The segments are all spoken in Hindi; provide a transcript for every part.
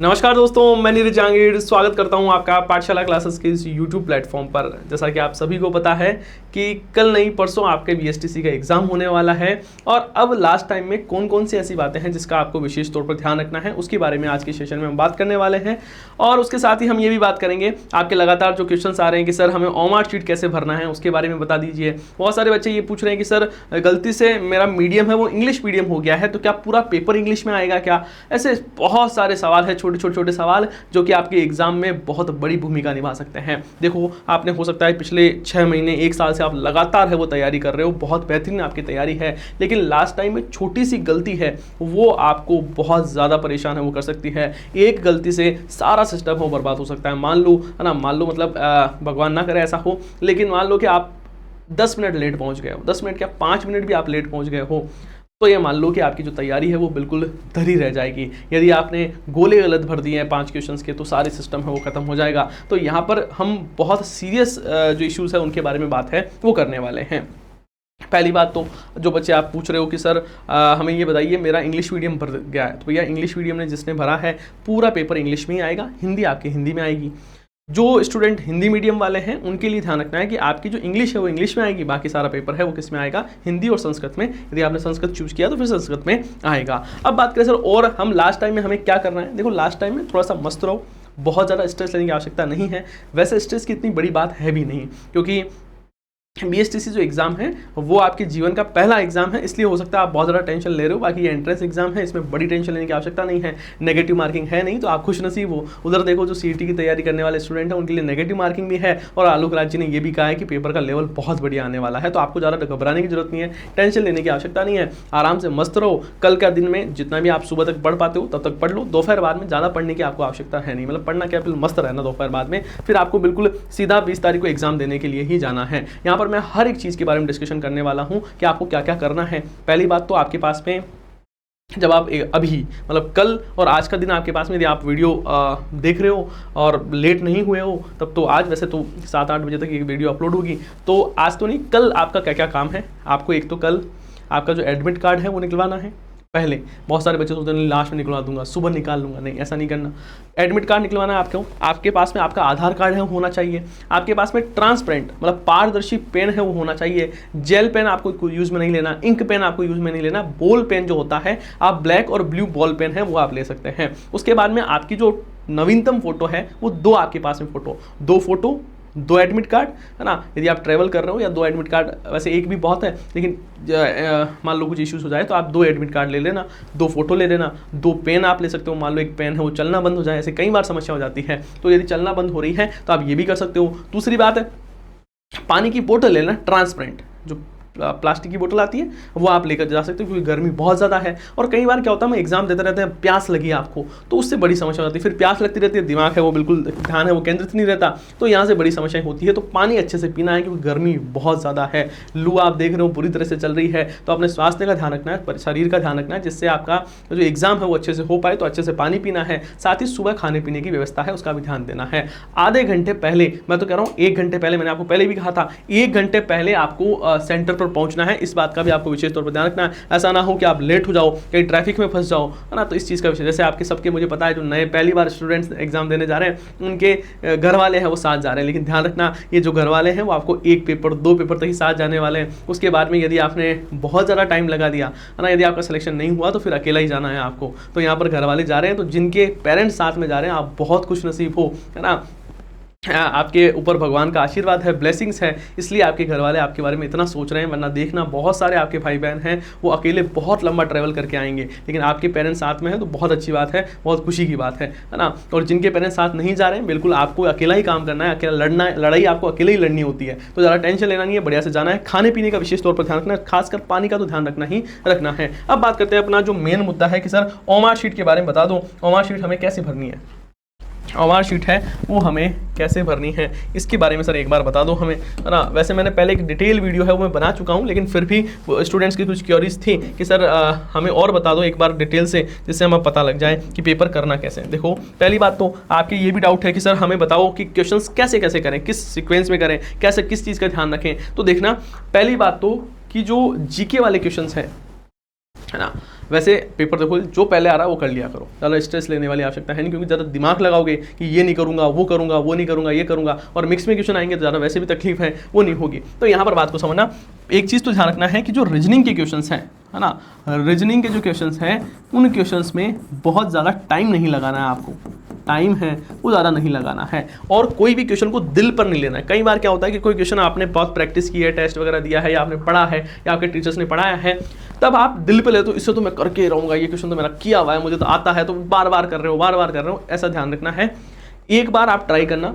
नमस्कार दोस्तों, मैं नीरज जहांगीर स्वागत करता हूं आपका पाठशाला क्लासेस के इस यूट्यूब प्लेटफॉर्म पर। जैसा कि आप सभी को पता है कि कल नहीं परसों आपके बीएसटीसी का एग्जाम होने वाला है और अब लास्ट टाइम में कौन कौन सी ऐसी बातें हैं जिसका आपको विशेष तौर पर ध्यान रखना है, उसके बारे में आज के सेशन में हम बात करने वाले हैं। और उसके साथ ही हम ये भी बात करेंगे, आपके लगातार जो क्वेश्चन आ रहे हैं कि सर हमें ओमार शीट कैसे भरना है उसके बारे में बता दीजिए। बहुत सारे बच्चे ये पूछ रहे हैं कि सर गलती से मेरा मीडियम है वो इंग्लिश मीडियम हो गया है तो क्या पूरा पेपर इंग्लिश में आएगा क्या। ऐसे बहुत सारे सवाल है, छोटे सवाल जो कि आपके एग्जाम में बहुत बड़ी भूमिका निभा सकते हैं। देखो, आपने हो सकता है पिछले 6 महीने 1 साल से आप लगातार है वो तैयारी कर रहे हो, बहुत बेहतरीन आपकी तैयारी है, लेकिन लास्ट टाइम में छोटी सी गलती है वो आपको बहुत ज़्यादा परेशान है वो कर सकती है। एक गलती से सारा सिस्टम वो बर्बाद हो सकता है। मान लो है ना, मान लो मतलब भगवान ना करे ऐसा हो, लेकिन मान लो कि आप 10 मिनट लेट पहुंच गए हो, 10 मिनट क्या 5 मिनट भी आप लेट पहुंच गए हो, तो ये मान लो कि आपकी जो तैयारी है वो बिल्कुल धरी रह जाएगी। यदि आपने गोले गलत भर दिए हैं 5 क्वेश्चंस के तो सारे सिस्टम है वो खत्म हो जाएगा। तो यहाँ पर हम बहुत सीरियस जो इश्यूज़ है उनके बारे में बात है वो करने वाले हैं। पहली बात तो जो बच्चे आप पूछ रहे हो कि सर हमें ये बताइए मेरा इंग्लिश मीडियम भर गया है, तो भैया इंग्लिश मीडियम ने जिसने भरा है पूरा पेपर इंग्लिश में ही आएगा, हिंदी आपकी हिंदी में आएगी। जो स्टूडेंट हिंदी मीडियम वाले हैं उनके लिए ध्यान रखना है कि आपकी जो इंग्लिश है वो इंग्लिश में आएगी, बाकी सारा पेपर है वो किस में आएगा, हिंदी और संस्कृत में। यदि आपने संस्कृत चूज किया तो फिर संस्कृत में आएगा। अब बात करें सर और हम लास्ट टाइम में हमें क्या करना है। देखो, लास्ट टाइम में थोड़ा सा मस्त रहो, बहुत ज़्यादा स्ट्रेस लेने की आवश्यकता नहीं है। वैसे स्ट्रेस की इतनी बड़ी बात है भी नहीं, क्योंकि बीएसटीसी जो एग्जाम है वो आपके जीवन का पहला एग्जाम है, इसलिए हो सकता है आप बहुत ज़्यादा टेंशन ले रहे हो। बाकी ये एंट्रेंस एग्जाम है, इसमें बड़ी टेंशन लेने की आवश्यकता नहीं है। नेगेटिव मार्किंग है नहीं तो आप खुश नसीब हो। उधर देखो, जो सीईटी की तैयारी करने वाले स्टूडेंट हैं उनके लिए नेगेटिव मार्किंग भी है और आलोक राज जी ने ये भी कहा है कि पेपर का लेवल बहुत बढ़िया आने वाला है। तो आपको ज़्यादा घबराने की जरूरत नहीं है, टेंशन लेने की आवश्यकता नहीं है। आराम से मस्त रहो। कल का दिन में जितना भी आप सुबह तक पढ़ पाते हो तब तक पढ़ लो। दोपहर बाद में ज़्यादा पढ़ने की आपको आवश्यकता है नहीं, मतलब पढ़ना क्या, बिल्कुल मस्त रहना दोपहर बाद में। फिर आपको बिल्कुल सीधा 20 तारीख को एग्जाम देने के लिए ही जाना है। यहाँ पर मैं हर एक चीज़ के बारे में डिस्कशन करने वाला हूं कि आपको क्या क्या करना है। पहली बात तो आपके पास में जब आप अभी मतलब कल और आज का दिन आपके पास में, यदि आप वीडियो देख रहे हो और लेट नहीं हुए हो तब तो आज वैसे तो 7-8 बजे तक ये वीडियो अपलोड होगी, तो आज तो नहीं, कल आपका क्या क्या काम है। आपको एक तो कल आपका जो एडमिट कार्ड है वो निकलवाना है। पहले बहुत सारे बच्चे सोचते हैं लास्ट में निकलवा दूंगा, सुबह निकाल लूंगा, नहीं ऐसा नहीं करना। एडमिट कार्ड निकलवाना है आपको। आपके पास में आपका आधार कार्ड है वो होना चाहिए। आपके पास में ट्रांसपेरेंट मतलब पारदर्शी पेन है वो होना चाहिए। जेल पेन आपको यूज़ में नहीं लेना, इंक पेन आपको यूज़ में नहीं लेना। बॉल पेन जो होता है, आप ब्लैक और ब्लू बॉल पेन है वो आप ले सकते हैं। उसके बाद में आपकी जो नवीनतम फोटो है वो 2 आपके पास में फोटो, 2 फोटो 2 एडमिट कार्ड है ना। यदि आप ट्रैवल कर रहे हो या 2 एडमिट कार्ड, वैसे एक भी बहुत है, लेकिन मान लो कुछ इश्यूज हो जाए तो आप 2 एडमिट कार्ड ले लेना, 2 फोटो ले लेना, 2 पेन आप ले सकते हो। मान लो एक पेन है वो चलना बंद हो जाए, ऐसे कई बार समस्या हो जाती है, तो यदि चलना बंद हो रही है तो आप ये भी कर सकते हो। दूसरी बात है, पानी की बोतल लेना ट्रांसपेरेंट, जो प्लास्टिक की बोतल आती है वो आप लेकर जा सकते हो, क्योंकि गर्मी बहुत ज़्यादा है। और कई बार क्या होता है, हम एग्जाम देते रहते हैं, प्यास लगी आपको तो उससे बड़ी समस्या हो जाती है। फिर प्यास लगती रहती है, दिमाग है वो बिल्कुल ध्यान है वो केंद्रित नहीं रहता, तो यहाँ से बड़ी समस्याएं होती है। तो पानी अच्छे से पीना है, क्योंकि गर्मी बहुत ज़्यादा है, लू आप देख रहे हो पूरी तरह से चल रही है। तो अपने स्वास्थ्य का ध्यान रखना है, शरीर का ध्यान रखना है, जिससे आपका जो एग्जाम है वो अच्छे से हो पाए। तो अच्छे से पानी पीना है, साथ ही सुबह खाने पीने की व्यवस्था है उसका भी ध्यान देना है। आधे घंटे पहले, मैं तो कह रहा हूँ 1 घंटे पहले, मैंने आपको पहले भी कहा था 1 घंटे पहले आपको सेंटर पर पहुँचना है। इस बात का भी आपको विशेष तौर पर ध्यान रखना है। ऐसा ना हो कि आप लेट हो जाओ, कहीं ट्रैफिक में फंस जाओ, है ना। तो इस चीज़ का विषय, जैसे आपके सबके मुझे पता है जो नए पहली बार स्टूडेंट्स एग्जाम देने जा रहे हैं उनके घर वाले हैं वो साथ जा रहे हैं, लेकिन ध्यान रखना ये जो घर वाले हैं वो आपको 1 पेपर 2 पेपर तक ही साथ जाने वाले हैं। उसके बाद में यदि आपने बहुत ज़्यादा टाइम लगा दिया है ना, यदि आपका सिलेक्शन नहीं हुआ तो फिर अकेला ही जाना है आपको। तो यहाँ पर घर वाले जा रहे हैं, तो जिनके पेरेंट्स साथ में जा रहे हैं आप बहुत खुश नसीब हो, है ना। आपके ऊपर भगवान का आशीर्वाद है, ब्लेसिंग्स है, इसलिए आपके घर वाले आपके बारे में इतना सोच रहे हैं। वरना देखना, बहुत सारे आपके भाई बहन हैं वो अकेले बहुत लंबा ट्रैवल करके आएंगे, लेकिन आपके पेरेंट्स साथ में हैं तो बहुत अच्छी बात है, बहुत खुशी की बात है ना। और जिनके पेरेंट्स साथ नहीं जा रहे हैं, बिल्कुल आपको अकेला ही काम करना है, अकेला लड़ना है, लड़ाई आपको अकेले ही लड़नी होती है। तो ज़्यादा टेंशन लेना नहीं है, बढ़िया से जाना है। खाने पीने का विशेष तौर पर ध्यान रखना है, खासकर पानी का तो ध्यान रखना ही रखना है। अब बात करते हैं अपना जो मेन मुद्दा है कि सर ओमार शीट के बारे में बता दो, ओमार शीट हमें कैसे भरनी है। ओमार शीट है वो हमें कैसे भरनी है इसके बारे में सर एक बार बता दो हमें, है ना। वैसे मैंने पहले एक डिटेल वीडियो है वो मैं बना चुका हूँ, लेकिन फिर भी स्टूडेंट्स की कुछ क्यूरीज थी कि सर हमें और बता दो एक बार डिटेल से, जिससे हमें पता लग जाए कि पेपर करना कैसे। देखो, पहली बात तो आपके ये भी डाउट है कि सर हमें बताओ कि क्वेश्चंस कैसे कैसे करें, किस सीक्वेंस में करें, कैसे किस चीज़ का ध्यान रखें। तो देखना, पहली बात तो कि जो जीके वाले क्वेश्चंस हैं, है ना, वैसे पेपर देखो जो पहले आ रहा है वो कर लिया करो, ज़्यादा स्ट्रेस लेने वाली आवश्यकता है नहीं, क्योंकि ज़्यादा दिमाग लगाओगे कि ये नहीं करूँगा, वो करूँगा, वो नहीं करूँगा, ये करूँगा, और मिक्स में क्वेश्चन आएंगे तो ज़्यादा वैसे भी तकलीफ है वो नहीं होगी। तो यहाँ पर बात को समझना, एक चीज़ तो ध्यान रखना है कि जो रीजनिंग के क्वेश्चंस हैं, है ना, रीजनिंग के जो क्वेश्चंस हैं उन क्वेश्चंस में बहुत ज़्यादा टाइम नहीं लगाना है आपको, टाइम है वो ज़्यादा नहीं लगाना है, और कोई भी क्वेश्चन को दिल पर नहीं लेना है। कई बार क्या होता है कि कोई क्वेश्चन आपने बहुत प्रैक्टिस की है, टेस्ट वगैरह दिया है, या आपने पढ़ा है, या आपके टीचर्स ने पढ़ाया है, तब आप दिल पे ले, तो इससे तो मैं करके रहूँगा, ये क्वेश्चन तो मेरा किया हुआ है, मुझे तो आता है, तो बार बार कर रहे हो, बार बार कर रहे हो, ऐसा ध्यान रखना है। एक बार आप ट्राई करना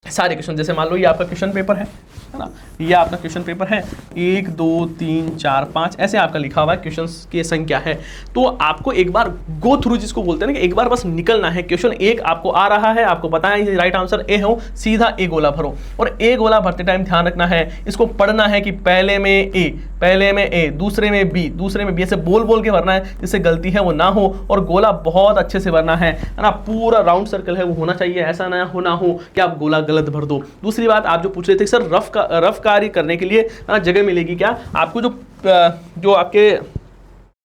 सारे क्वेश्चन, जैसे मान लो ये आपका क्वेश्चन पेपर है ना, ये आपका क्वेश्चन पेपर है, 1 2 3 4 5 ऐसे आपका लिखा हुआ है, क्वेश्चंस की संख्या है। तो आपको एक बार गो थ्रू, जिसको बोलते हैं ना कि एक बार बस निकलना है। क्वेश्चन 1 आपको आ रहा है, आपको पता है राइट आंसर ए हो, सीधा ए गोला भरो, और ए गोला भरते टाइम ध्यान रखना है, इसको पढ़ना है कि पहले में ए, पहले में ए, दूसरे में बी, दूसरे में बी, ऐसे बोल बोल के भरना है जिससे गलती है वो ना हो, और गोला बहुत अच्छे से भरना है ना, पूरा राउंड सर्कल है वो होना चाहिए, ऐसा ना हो कि आप गोला गलत भर दो। दूसरी बात, आप जो पूछ रहे थे सर रफ कार्य करने के लिए जगह मिलेगी क्या, आपको जो आपके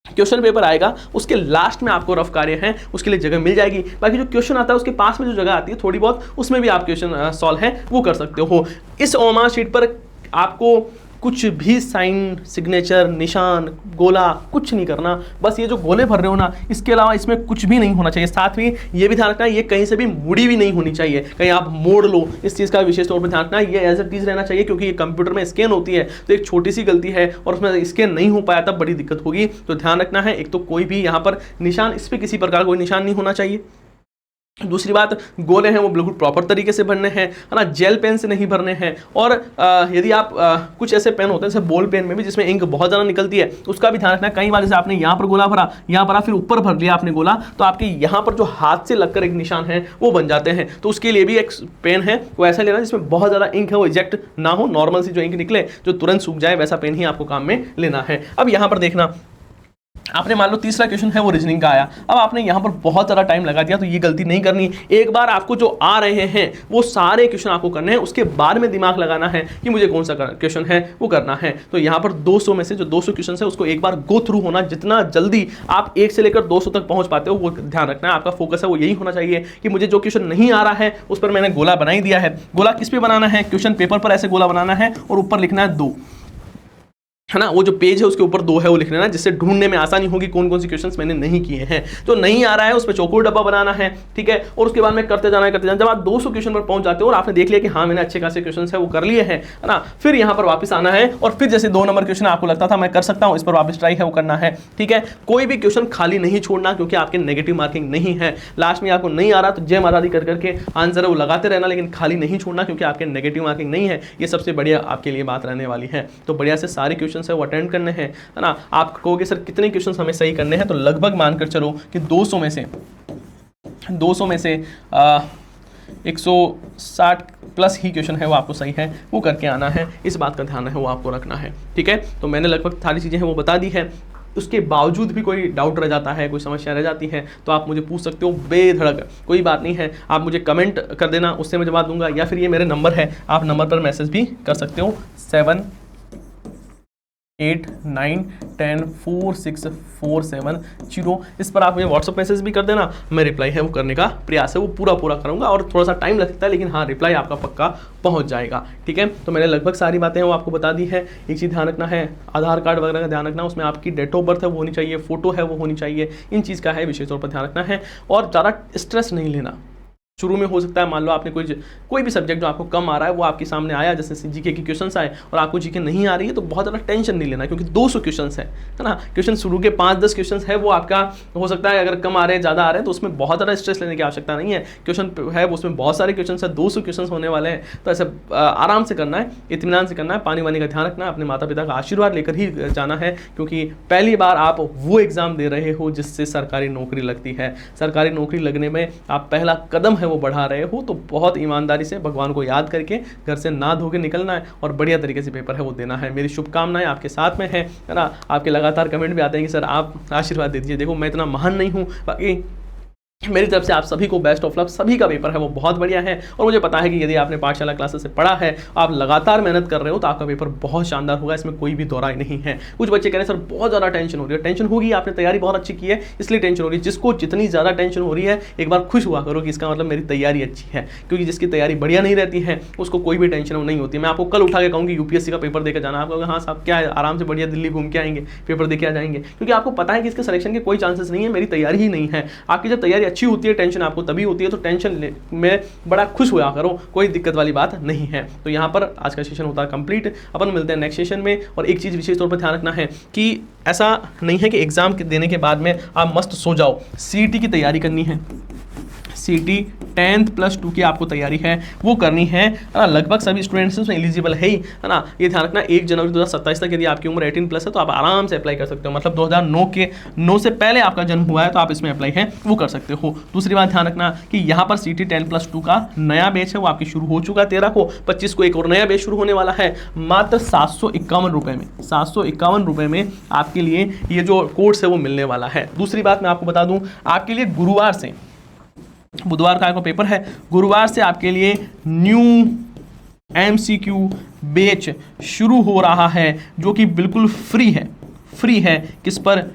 क्वेश्चन पेपर आएगा उसके लास्ट में आपको रफ कार्य है उसके लिए जगह मिल जाएगी। बाकी जो क्वेश्चन आता है उसके पास में जो जगह आती है थोड़ी बहुत, उसमें भी आप क्वेश्चन सॉल्व है वो कर सकते हो। इस ओमा शीट पर आपको कुछ भी साइन, सिग्नेचर, निशान, गोला कुछ नहीं करना, बस ये जो गोले भर रहे हो ना, इसके अलावा इसमें कुछ भी नहीं होना चाहिए। साथ में ये भी ध्यान रखना है ये कहीं से भी मुड़ी भी नहीं होनी चाहिए, कहीं आप मोड़ लो, इस चीज़ का विशेष तौर पर ध्यान रखना है। ये एज इट इज रहना चाहिए, क्योंकि ये कंप्यूटर में स्कैन होती है तो एक छोटी सी गलती है और उसमें स्कैन नहीं हो पाया तब बड़ी दिक्कत होगी। तो ध्यान रखना है, एक तो कोई भी यहाँ पर निशान, इस पर किसी प्रकार कोई निशान नहीं होना चाहिए। दूसरी बात, गोले हैं वो बिल्कुल प्रॉपर तरीके से भरने हैं, है ना, जेल पेन से नहीं भरने हैं। और यदि आप कुछ ऐसे पेन होते हैं जैसे बॉल पेन में भी जिसमें इंक बहुत ज़्यादा निकलती है, उसका भी ध्यान रखना है। कई बार जैसे आपने यहाँ पर गोला भरा, यहाँ पर फिर ऊपर भर लिया आपने गोला, तो आपके यहाँ पर जो हाथ से लगकर एक निशान है वो बन जाते हैं। तो उसके लिए भी एक पेन है वो ऐसा लेना जिसमें बहुत ज़्यादा इंक है वो इजेक्ट ना हो, नॉर्मल सी जो इंक निकले जो तुरंत सूख जाए वैसा पेन ही आपको काम में लेना है। अब यहाँ पर देखना, आपने मान लो तीसरा क्वेश्चन है वो रीजनिंग का आया, अब आपने यहाँ पर बहुत ज़्यादा टाइम लगा दिया, तो ये गलती नहीं करनी। एक बार आपको जो आ रहे हैं वो सारे क्वेश्चन आपको करने हैं, उसके बाद में दिमाग लगाना है कि मुझे कौन सा क्वेश्चन है वो करना है। तो यहाँ पर 200 में से जो 200 क्वेश्चन है उसको एक बार गो थ्रू होना, जितना जल्दी आप 1 से लेकर 200 तक पहुँच पाते हो वो ध्यान रखना है। आपका फोकस है वो यही होना चाहिए कि मुझे जो क्वेश्चन नहीं आ रहा है उस पर मैंने गोला बना ही दिया है। गोला किस पे बनाना है, क्वेश्चन पेपर पर ऐसे गोला बनाना है और ऊपर लिखना है 2, है ना, वो जो पेज है उसके ऊपर 2 है वो लिख लेना, जिससे ढूंढने में आसानी होगी कौन कौन सी क्वेश्चंस मैंने नहीं किए हैं। तो नहीं आ रहा है उस पर चौकोर डब्बा बनाना है, ठीक है, और उसके बाद में करते जाना है। जब आप 200 क्वेश्चन पर पहुंच जाते हो और आपने देख लिया कि हाँ मैंने अच्छे खासे क्वेश्चन है वो कर लिए हैं, है ना, फिर यहाँ पर वापस आना है और फिर जैसे 2 नंबर क्वेश्चन आपको लगता था मैं कर सकता हूँ, इस पर वापस ट्राई है वो करना है, ठीक है। कोई भी क्वेश्चन खाली नहीं छोड़ना, क्योंकि आपके नेगेटिव मार्किंग नहीं है। लास्ट में आपको नहीं आ रहा तो जय माता दी कर करके आंसर है वो लगाते रहना, लेकिन खाली नहीं छोड़ना क्योंकि आपके नेगेटिव मार्किंग नहीं है। ये सबसे बढ़िया आपके लिए बात रहने वाली है। तो बढ़िया से सारे क्वेश्चन है वो अटेंड करने है ना। आप कहोगे सर कितने क्वेश्चन हमें सही करने हैं, तो लगभग मानकर चलो कि 200 में से 160 प्लस ही क्वेश्चन है वो आपको सही है वो करके आना है। इस बात का ध्यान है वो आपको रखना है, ठीक है। तो मैंने लगभग सारी चीज़ें हैं वो बता दी है। उसके बावजूद भी कोई डाउट रह जाता है, कोई समस्या रह जाती है, तो आप मुझे पूछ सकते हो बेधड़क, कोई बात नहीं है। आप मुझे कमेंट कर देना, उससे मैं जवाब दूंगा, या फिर ये मेरे नंबर है, आप नंबर पर मैसेज भी कर सकते हो 7891046470। इस पर आप मुझे व्हाट्सअप मैसेज भी कर देना, मैं रिप्लाई है वो करने का प्रयास है वो पूरा करूंगा। और थोड़ा सा टाइम लगता है लेकिन हाँ रिप्लाई आपका पक्का पहुंच जाएगा, ठीक है। तो मैंने लगभग सारी बातें वो आपको बता दी है। एक चीज़ ध्यान रखना है, आधार कार्ड वगैरह का ध्यान रखना, उसमें आपकी डेट ऑफ बर्थ है वो होनी चाहिए, फोटो है वो होनी चाहिए, इन चीज़ का है विशेष तौर पर ध्यान रखना है। और ज़्यादा स्ट्रेस नहीं लेना। शुरू में हो सकता है मान लो आपने कोई भी सब्जेक्ट जो आपको कम आ रहा है वो आपके सामने आया, जैसे जीके की क्वेश्चंस आए और आपको जीके नहीं आ रही है, तो बहुत ज़्यादा टेंशन नहीं लेना, क्योंकि 200 क्वेश्चंस है ना। क्वेश्चन शुरू के 5-10 क्वेश्चंस है वो आपका हो सकता है अगर कम आ रहे हैं ज़्यादा आ रहे हैं तो उसमें बहुत ज़्यादा स्ट्रेस लेने की आवश्यकता नहीं है। क्वेश्चन है उसमें बहुत सारे क्वेश्चन है, 200 क्वेश्चन होने वाले हैं, तो ऐसे आराम से करना है, इत्मीनान से करना है, पानी वानी का ध्यान रखना है, अपने माता पिता का आशीर्वाद लेकर ही जाना है, क्योंकि पहली बार आप वो एग्ज़ाम दे रहे हो जिससे सरकारी नौकरी लगती है। सरकारी नौकरी लगने में आप पहला कदम है वो बढ़ा रहे हो, तो बहुत ईमानदारी से भगवान को याद करके घर से ना धो के निकलना है और बढ़िया तरीके से पेपर है वो देना है। मेरी शुभकामनाएं आपके साथ में है ना। आपके लगातार कमेंट भी आते हैं कि सर आप आशीर्वाद दे दीजिए। देखो मैं इतना महान नहीं हूँ, बाकी मेरी तरफ से आप सभी को बेस्ट ऑफ लक। सभी का पेपर है वो बहुत बढ़िया है और मुझे पता है कि यदि आपने पाठशाला क्लासेस से पढ़ा है, आप लगातार मेहनत कर रहे हो तो आपका पेपर बहुत शानदार होगा, इसमें कोई भी दो राय नहीं है। कुछ बच्चे कह रहे हैं सर बहुत ज़्यादा टेंशन हो रही है। टेंशन होगी, आपने तैयारी बहुत अच्छी की है इसलिए टेंशन हो रही है। जिसको जितनी ज़्यादा टेंशन हो रही है एक बार खुश हुआ करो कि इसका मतलब मेरी तैयारी अच्छी है, क्योंकि जिसकी तैयारी बढ़िया नहीं रहती है उसको कोई भी टेंशन नहीं होती। मैं आपको कल उठा के कहूँगी यूपीएससी का पेपर देकर जाना, आप कहोगे हाँ साहब क्या है, आराम से बढ़िया दिल्ली घूम के आएंगे, पेपर देके आ जाएंगे, क्योंकि आपको पता है कि इसके सिलेक्शन के कोई चांसेस नहीं है, मेरी तैयारी ही नहीं है। आपकी जब तैयारी अच्छी होती है टेंशन आपको तभी होती है, तो टेंशन में बड़ा खुश हुआ करो, कोई दिक्कत वाली बात नहीं है। तो यहाँ पर आज का सेशन होता है कंप्लीट। अपन मिलते हैं नेक्स्ट सेशन में। और एक चीज़ विशेष तौर पर ध्यान रखना है कि ऐसा नहीं है कि एग्जाम देने के बाद में आप मस्त सो जाओ। सीईटी की तैयारी करनी है, सीईटी 10th + 2 की आपको तैयारी है वो करनी है ना। लगभग सभी स्टूडेंट्स उसमें एलिजिबल है ही, है ना। ये ध्यान रखना 1 जनवरी 2027 तक यदि आपकी उम्र 18+ है तो आप आराम से अप्लाई कर सकते हो। मतलब 2009 से पहले आपका जन्म हुआ है तो आप इसमें अप्लाई है वो कर सकते हो। दूसरी बात ध्यान रखना कि यहाँ पर सीईटी 10+2 का नया बैच है वो आपकी शुरू हो चुका है 13 को, 25 को एक और नया बैच शुरू होने वाला है। मात्र 751 रुपये में, 751 रुपये में आपके लिए ये जो कोर्स है वो मिलने वाला है। दूसरी बात मैं आपको बता दूं, आपके लिए गुरुवार से, बुधवार का आपका पेपर है, गुरुवार से आपके लिए न्यू MCQ बैच शुरू हो रहा है जो कि बिल्कुल फ्री है। फ्री है किस पर?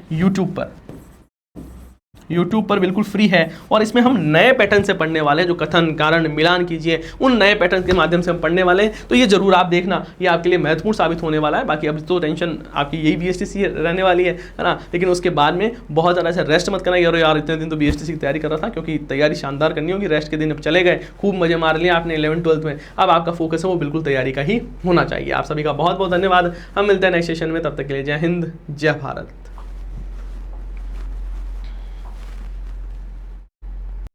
यूट्यूब पर बिल्कुल फ्री है। और इसमें हम नए पैटर्न से पढ़ने वाले हैं, जो कथन कारण मिलान कीजिए, उन नए पैटर्न के माध्यम से हम पढ़ने वाले हैं। तो ये जरूर आप देखना, ये आपके लिए महत्वपूर्ण साबित होने वाला है। बाकी अब तो टेंशन आपकी यही BSTC रहने वाली है ना, लेकिन उसके बाद में बहुत ज़्यादा ऐसे रेस्ट मत करना यार इतने दिन तो BSTC की तैयारी कर रहा था, क्योंकि तैयारी शानदार करनी होगी। रेस्ट के दिन अब चले गए, खूब मजे मार लिए आपने 11th 12th में, अब आपका फोकस है वो बिल्कुल तैयारी का ही होना चाहिए। आप सभी का बहुत बहुत धन्यवाद। हम मिलते हैं नेक्स्ट सेशन में, तब तक के लिए जय हिंद, जय भारत।